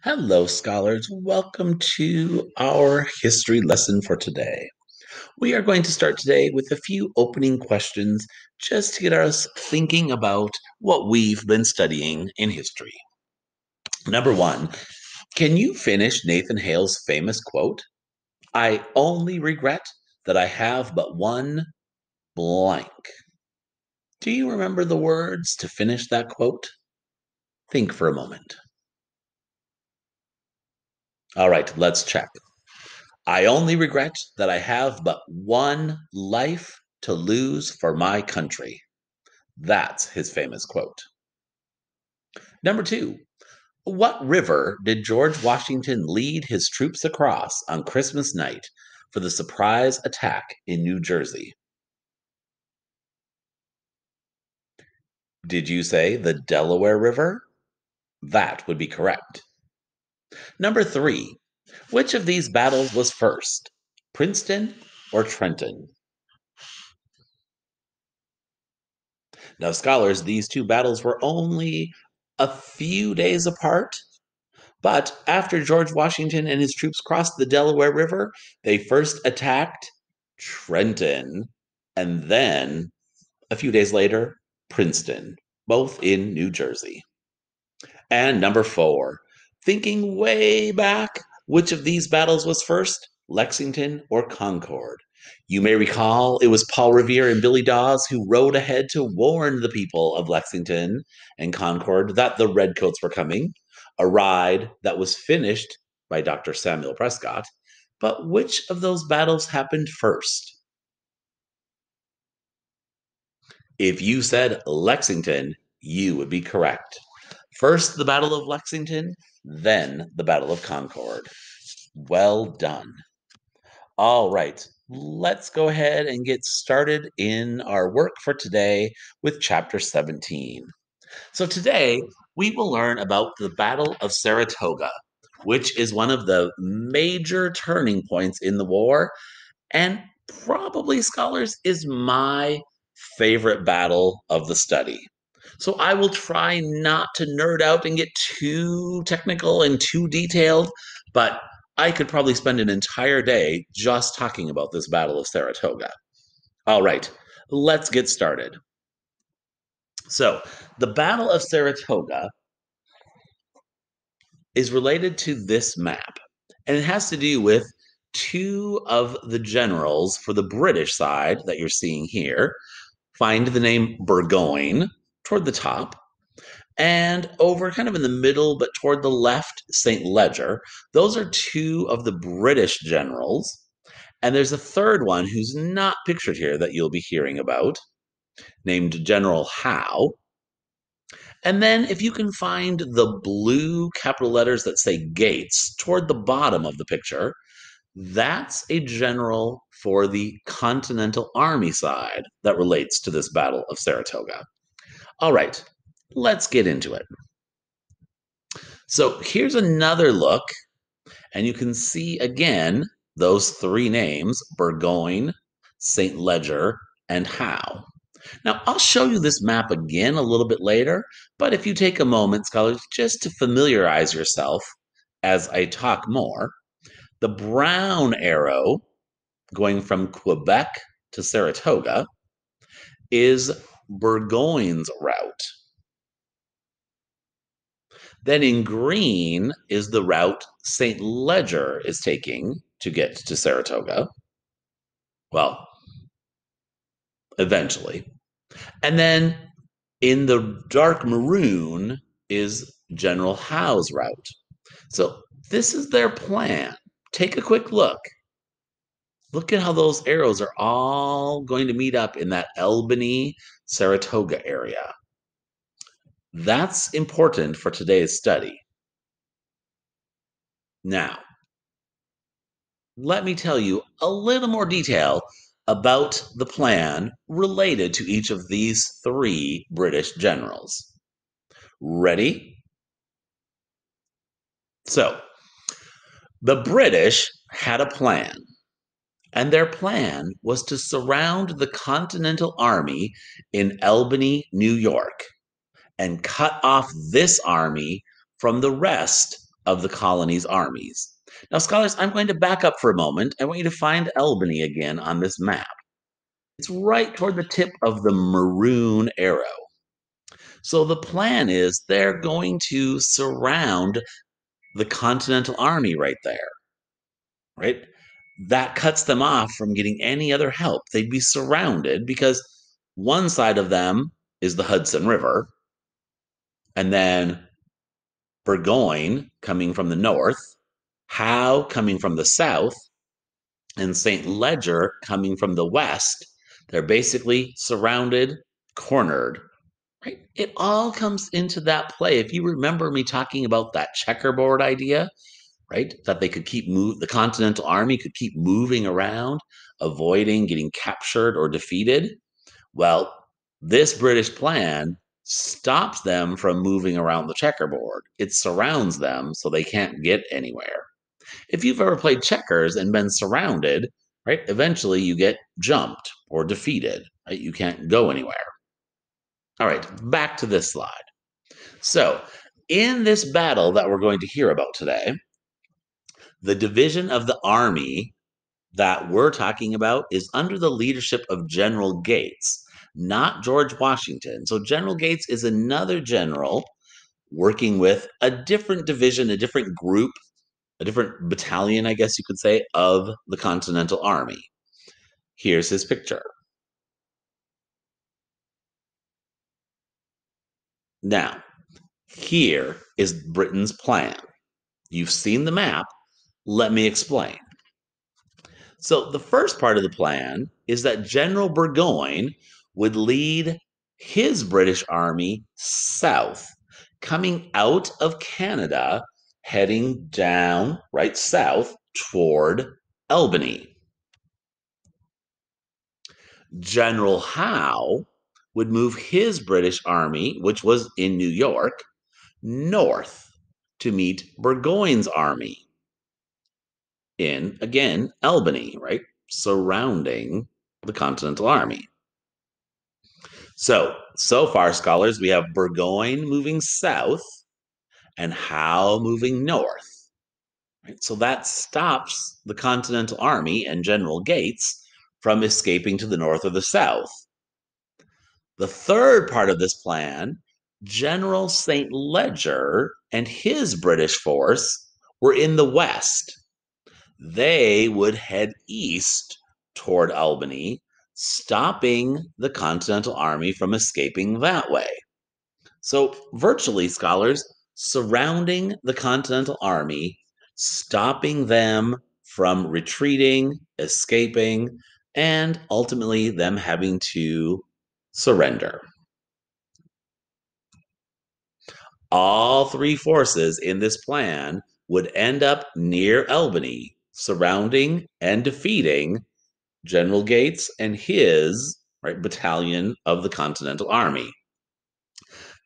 Hello, scholars. Welcome to our history lesson for today. We are going to start today with a few opening questions just to get us thinking about what we've been studying in history. Number one, can you finish Nathan Hale's famous quote? I only regret that I have but one blank. Do you remember the words to finish that quote? Think for a moment. All right, let's check. I only regret that I have but one life to lose for my country. That's his famous quote. Number two, what river did George Washington lead his troops across on Christmas night for the surprise attack in New Jersey? Did you say the Delaware River? That would be correct. Number three, which of these battles was first, Princeton or Trenton? Now, scholars, these two battles were only a few days apart, but after George Washington and his troops crossed the Delaware River, they first attacked Trenton and then, a few days later, Princeton, both in New Jersey. And number four, thinking way back, which of these battles was first, Lexington or Concord? You may recall it was Paul Revere and Billy Dawes who rode ahead to warn the people of Lexington and Concord that the Redcoats were coming, a ride that was finished by Dr. Samuel Prescott. But which of those battles happened first? If you said Lexington, you would be correct. First, the Battle of Lexington, then the Battle of Concord. Well done. All right, let's go ahead and get started in our work for today with Chapter 17. So today, we will learn about the Battle of Saratoga, which is one of the major turning points in the war, and probably, scholars, is my favorite battle of the study. So I will try not to nerd out and get too technical and too detailed, but I could probably spend an entire day just talking about this Battle of Saratoga. All right, let's get started. So, the Battle of Saratoga is related to this map, and it has to do with two of the generals for the British side that you're seeing here. Find the name Burgoyne toward the top, and over kind of in the middle, but toward the left, St. Leger. Those are two of the British generals. And there's a third one who's not pictured here that you'll be hearing about, named General Howe. And then if you can find the blue capital letters that say Gates toward the bottom of the picture, that's a general for the Continental Army side that relates to this Battle of Saratoga. All right, let's get into it. So here's another look, and you can see again those three names, Burgoyne, St. Leger, and Howe. Now, I'll show you this map again a little bit later, but if you take a moment, scholars, just to familiarize yourself as I talk more, the brown arrow going from Quebec to Saratoga is Burgoyne's route. Then in green is the route St. Leger is taking to get to Saratoga. Well, eventually. And then in the dark maroon is General Howe's route. So this is their plan. Take a quick look. Look at how those arrows are all going to meet up in that Albany, Saratoga area. That's important for today's study. Now, let me tell you a little more detail about the plan related to each of these three British generals. Ready? So, the British had a plan, and their plan was to surround the Continental Army in Albany, New York, and cut off this army from the rest of the colony's armies. Now, scholars, I'm going to back up for a moment. I want you to find Albany again on this map. It's right toward the tip of the maroon arrow. So the plan is they're going to surround the Continental Army right there, right? That cuts them off from getting any other help. They'd be surrounded because one side of them is the Hudson River, and then Burgoyne coming from the north, Howe coming from the south, and St. Ledger coming from the west. They're basically surrounded, cornered, right? It all comes into that play. If you remember me talking about that checkerboard idea, right? That they could the Continental Army could keep moving around, avoiding getting captured or defeated. Well, this British plan stops them from moving around the checkerboard. It surrounds them so they can't get anywhere. If you've ever played checkers and been surrounded, right, eventually you get jumped or defeated, right? You can't go anywhere. All right, back to this slide. So, in this battle that we're going to hear about today, the division of the army that we're talking about is under the leadership of General Gates, not George Washington. So, General Gates is another general working with a different division, a different group, a different battalion, I guess you could say, of the Continental Army. Here's his picture. Now, here is Britain's plan. You've seen the map. Let me explain. So, the first part of the plan is that General Burgoyne would lead his British army south, coming out of Canada, heading down right south toward Albany. General Howe would move his British army, which was in New York, north to meet Burgoyne's army in, again, Albany, right? Surrounding the Continental Army. So far, scholars, we have Burgoyne moving south and Howe moving north. Right? So that stops the Continental Army and General Gates from escaping to the north or the south. The third part of this plan, General St. Ledger and his British force were in the west. They would head east toward Albany, stopping the Continental Army from escaping that way. So, virtually, scholars, surrounding the Continental Army, stopping them from retreating, escaping, and ultimately them having to surrender. All three forces in this plan would end up near Albany, surrounding and defeating General Gates and his battalion of the Continental Army.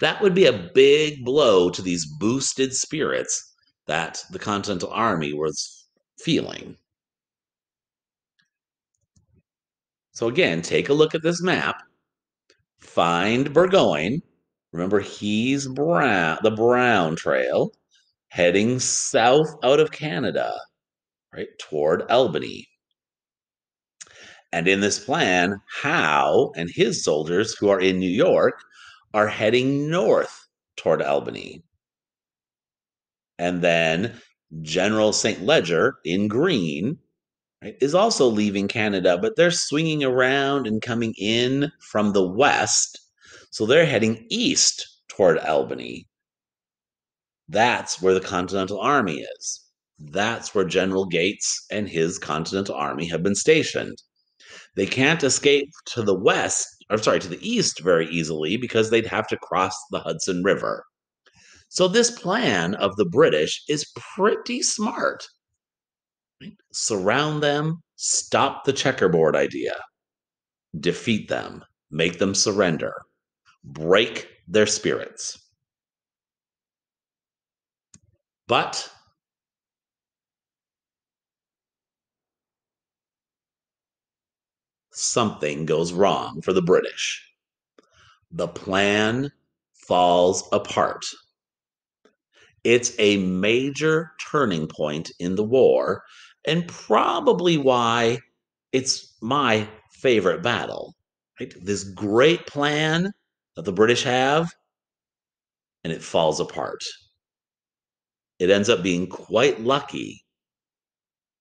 That would be a big blow to these boosted spirits that the Continental Army was feeling. So again, take a look at this map. Find Burgoyne. Remember, he's the brown trail, heading south out of Canada, right, toward Albany. And in this plan, Howe and his soldiers, who are in New York, are heading north toward Albany. And then General St. Ledger in green, right, is also leaving Canada, but they're swinging around and coming in from the west. So they're heading east toward Albany. That's where the Continental Army is. That's where General Gates and his Continental Army have been stationed. They can't escape to the to the east very easily because they'd have to cross the Hudson River. So this plan of the British is pretty smart. Surround them, stop the checkerboard idea, defeat them, make them surrender, break their spirits. But something goes wrong for the British. The plan falls apart. It's a major turning point in the war, and probably why it's my favorite battle. Right? This great plan that the British have, and it falls apart. It ends up being quite lucky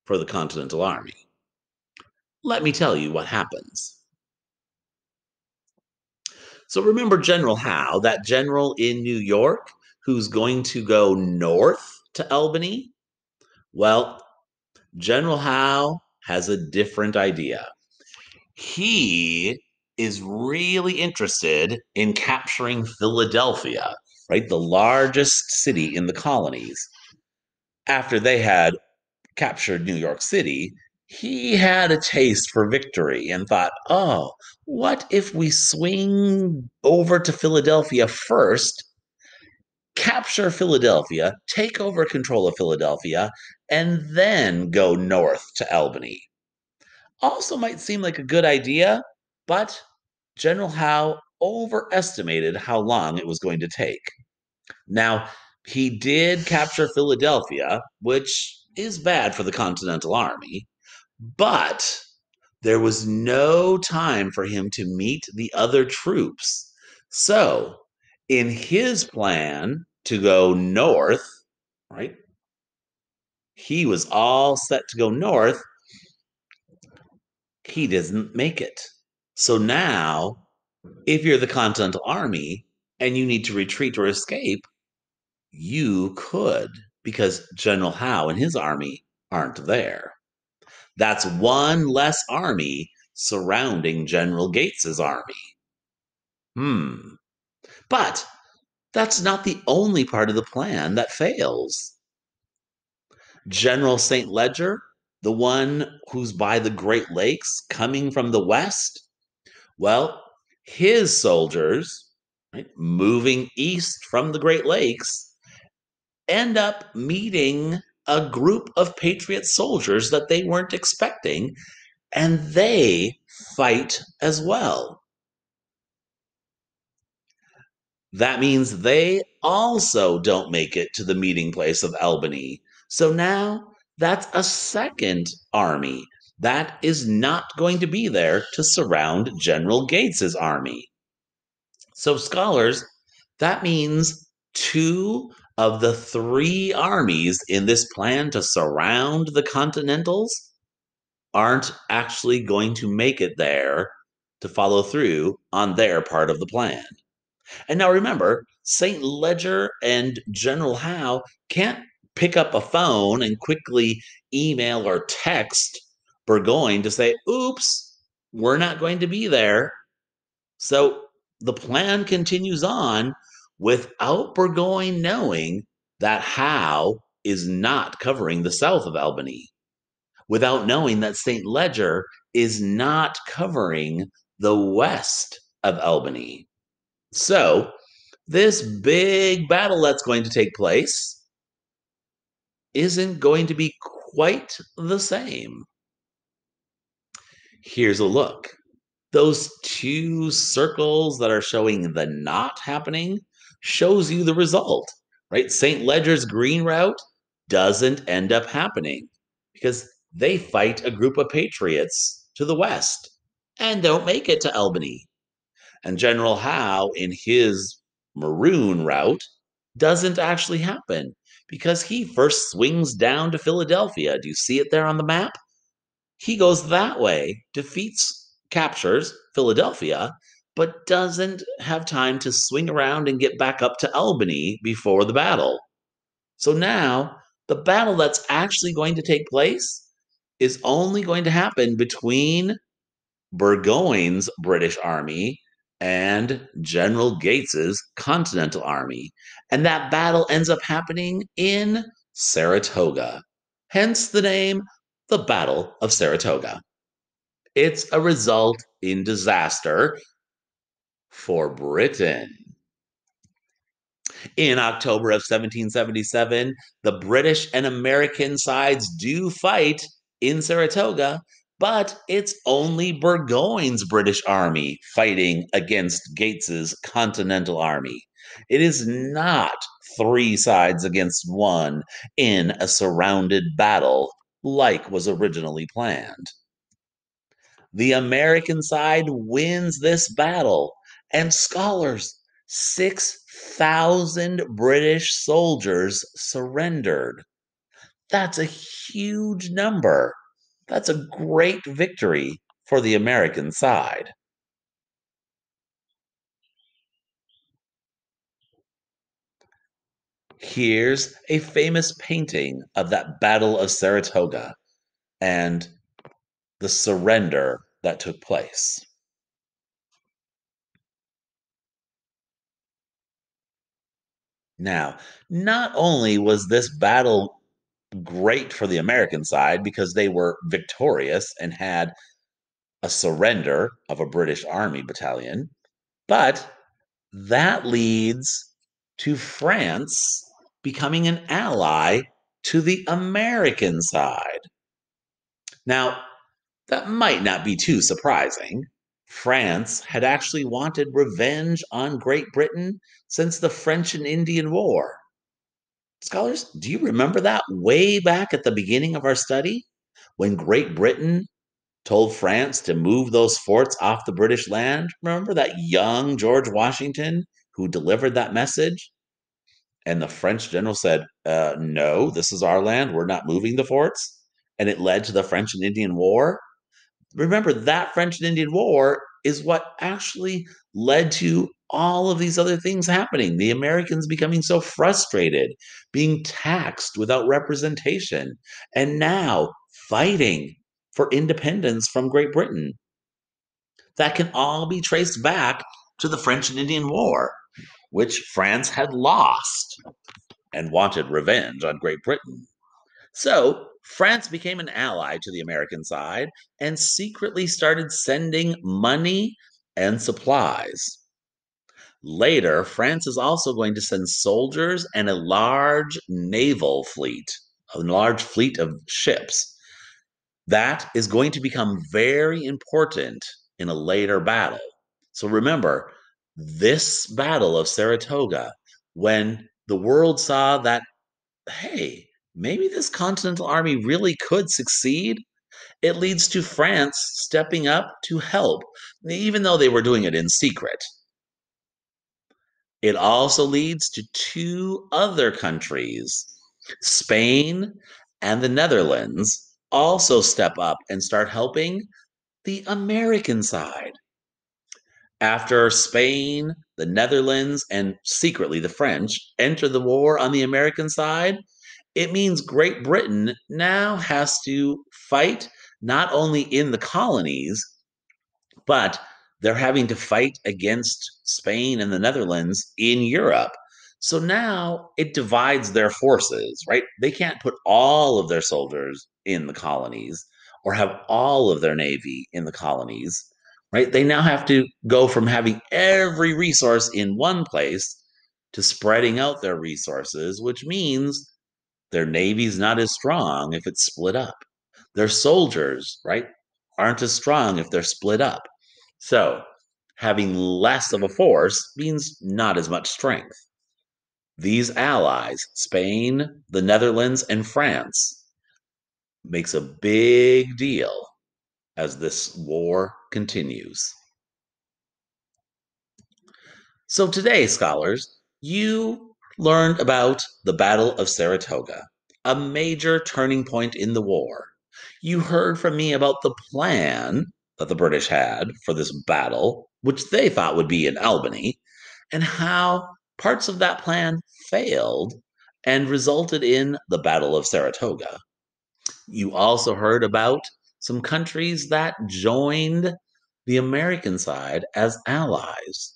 for the Continental Army. Let me tell you what happens. So remember General Howe, that general in New York who's going to go north to Albany? Well, General Howe has a different idea. He is really interested in capturing Philadelphia, right? The largest city in the colonies. After they had captured New York City, he had a taste for victory and thought, oh, what if we swing over to Philadelphia first, capture Philadelphia, take over control of Philadelphia, and then go north to Albany? Also might seem like a good idea, but General Howe overestimated how long it was going to take. Now, he did capture Philadelphia, which is bad for the Continental Army, but there was no time for him to meet the other troops. So, in his plan to go north, right, he was all set to go north. He doesn't make it. So now, if you're the Continental Army and you need to retreat or escape, you could, because General Howe and his army aren't there. That's one less army surrounding General Gates's army. But that's not the only part of the plan that fails. General St. Ledger, the one who's by the Great Lakes coming from the west, well, his soldiers, right, moving east from the Great Lakes, end up meeting a group of Patriot soldiers that they weren't expecting, and they fight as well. That means they also don't make it to the meeting place of Albany. So now that's a second army that is not going to be there to surround General Gates's army. So, scholars, that means two of the three armies in this plan to surround the Continentals aren't actually going to make it there to follow through on their part of the plan. And now remember, St. Ledger and General Howe can't pick up a phone and quickly email or text Burgoyne to say, oops, we're not going to be there. So the plan continues on without Burgoyne knowing that Howe is not covering the south of Albany, without knowing that St. Ledger is not covering the west of Albany. So, this big battle that's going to take place isn't going to be quite the same. Here's a look. Those two circles that are showing the not happening shows you the result, right? St. Ledger's green route doesn't end up happening because they fight a group of patriots to the west and don't make it to Albany. And General Howe, in his maroon route, doesn't actually happen because he first swings down to Philadelphia. Do you see it there on the map? He goes that way, defeats, captures Philadelphia, but doesn't have time to swing around and get back up to Albany before the battle. So now, the battle that's actually going to take place is only going to happen between Burgoyne's British Army and General Gates's Continental Army. And that battle ends up happening in Saratoga. Hence the name, the Battle of Saratoga. It's a result in disaster for Britain. In October of 1777, the British and American sides do fight in Saratoga, but it's only Burgoyne's British army fighting against Gates's Continental Army. It is not three sides against one in a surrounded battle like was originally planned. The American side wins this battle, and scholars, 6,000 British soldiers surrendered. That's a huge number. That's a great victory for the American side. Here's a famous painting of that Battle of Saratoga and the surrender that took place. Now, not only was this battle great for the American side because they were victorious and had a surrender of a British Army battalion, but that leads to France becoming an ally to the American side. Now, that might not be too surprising. France had actually wanted revenge on Great Britain since the French and Indian War. Scholars, do you remember that way back at the beginning of our study? When Great Britain told France to move those forts off the British land? Remember that young George Washington who delivered that message? And the French general said, no, this is our land. We're not moving the forts. And it led to the French and Indian War. Remember, that French and Indian War is what actually led to all of these other things happening. The Americans becoming so frustrated, being taxed without representation, and now fighting for independence from Great Britain. That can all be traced back to the French and Indian War, which France had lost and wanted revenge on Great Britain. So, France became an ally to the American side and secretly started sending money and supplies. Later, France is also going to send soldiers and a large naval fleet, a large fleet of ships. That is going to become very important in a later battle. So remember, this Battle of Saratoga, when the world saw that, hey, maybe this Continental Army really could succeed, it leads to France stepping up to help, even though they were doing it in secret. It also leads to two other countries, Spain and the Netherlands, also step up and start helping the American side. After Spain, the Netherlands, and secretly the French enter the war on the American side, it means Great Britain now has to fight not only in the colonies, but they're having to fight against Spain and the Netherlands in Europe. So now it divides their forces, right? They can't put all of their soldiers in the colonies or have all of their navy in the colonies, right? They now have to go from having every resource in one place to spreading out their resources, which means their navy's not as strong if it's split up. Their soldiers, right, aren't as strong if they're split up. So, having less of a force means not as much strength. These allies, Spain, the Netherlands, and France, makes a big deal as this war continues. So today, scholars, you learned about the Battle of Saratoga, a major turning point in the war. You heard from me about the plan that the British had for this battle, which they thought would be in Albany, and how parts of that plan failed and resulted in the Battle of Saratoga. You also heard about some countries that joined the American side as allies.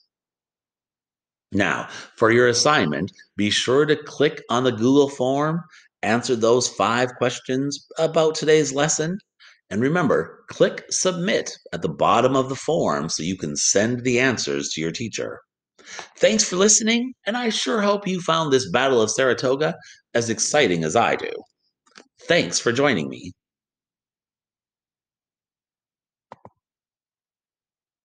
Now, for your assignment, be sure to click on the Google form, answer those 5 questions about today's lesson, and remember, click submit at the bottom of the form so you can send the answers to your teacher. Thanks for listening, and I sure hope you found this Battle of Saratoga as exciting as I do. Thanks for joining me.